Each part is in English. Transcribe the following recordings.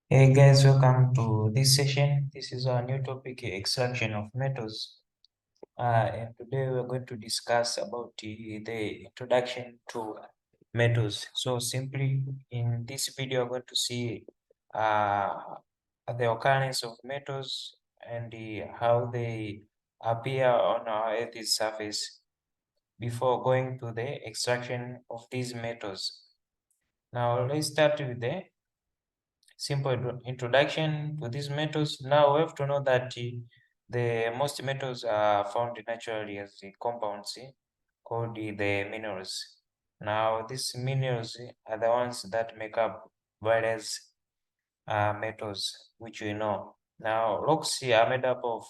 Hey guys, welcome to this session. This is our new topic, extraction of metals. And today we're going to discuss about the introduction to metals. So simply in this video, we're going to see uh, the occurrence of metals and how they appear on our Earth's surface before going to the extraction of these metals. Now let's start with the simple introduction to these metals. Now we have to know that the most metals are found naturally as the compounds called the minerals. Now these minerals are the ones that make up various metals which we know. Now rocks are made up of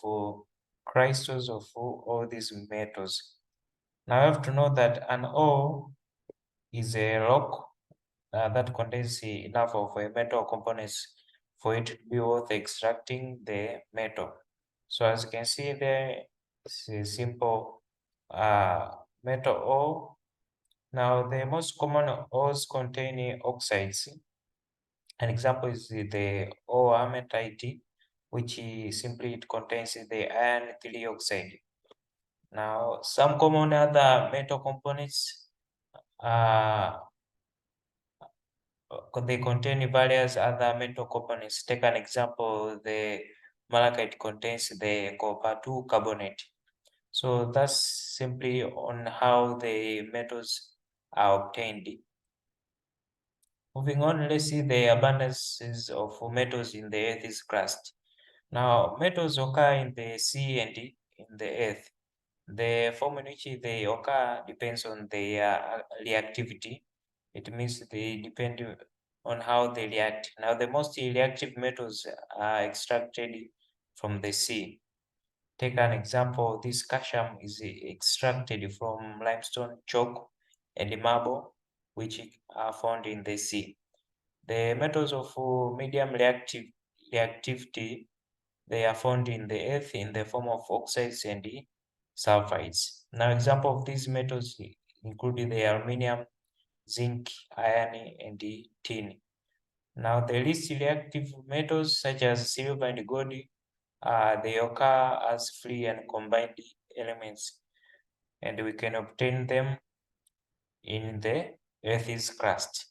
crystals of all these metals. Now we have to know that an ore is a rock that contains enough of metal components for it to be worth extracting the metal. So as you can see there, it's a simple metal ore. Now the most common ores contain oxides. An example is the ore hematite, which simply it contains the iron 3 oxide. Now some common other metal components they contain various other metal components. Take an example, the malachite contains the copper 2 carbonate. So that's simply on how the metals are obtained. Moving on, let's see the abundances of metals in the Earth's crust. Now, metals occur in the sea and in the Earth. The form in which they occur depends on their reactivity. It means they depend on how they react. Now, the most reactive metals are extracted from the sea. Take an example, this calcium is extracted from limestone, chalk, and marble, which are found in the sea. The metals of medium reactivity, they are found in the earth in the form of oxides and the sulfides. Now, example of these metals include the aluminium, zinc, iron, and the tin. Now, the least reactive metals such as silver and gold, they occur as free and combined elements, and we can obtain them in the Earth's crust.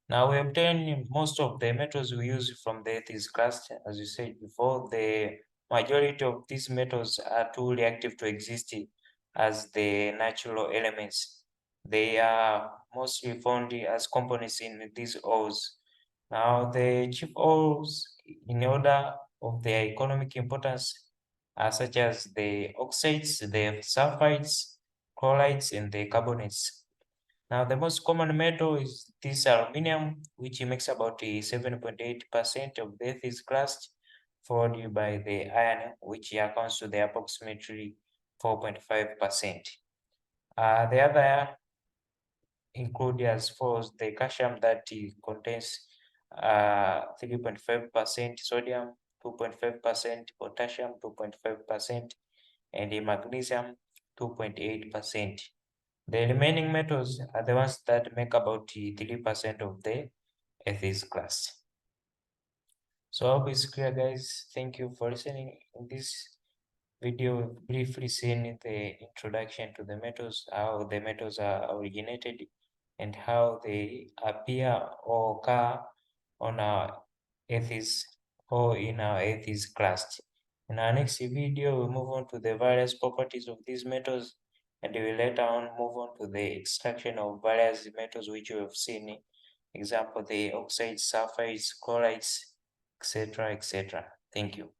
Now we obtain most of the metals we use from the Earth's crust. As we said before, the majority of these metals are too reactive to exist as the natural elements. They are mostly found as components in these ores. Now the chief ores in order of their economic importance are such as the oxides, the sulfides, chlorides, and the carbonates. Now, the most common metal is this aluminium, which makes about 7.8% of the Earth's crust, followed by the iron, which accounts to the approximately 4.5%. The other include as follows the calcium that contains 3.5% sodium, 2.5% potassium, 2.5%, and the magnesium, 2.8%. The remaining metals are the ones that make about 3% of the Earth's crust. So I hope it's clear, guys. Thank you for listening. In this video, we've briefly seen the introduction to the metals, how the metals are originated, and how they appear or occur on our Earth's or in our Earth's crust. In our next video, we'll move on to the various properties of these metals, and we will later on move on to the extraction of various metals which we have seen. Example, the oxides, sulfides, chlorides, etc., etc. Thank you.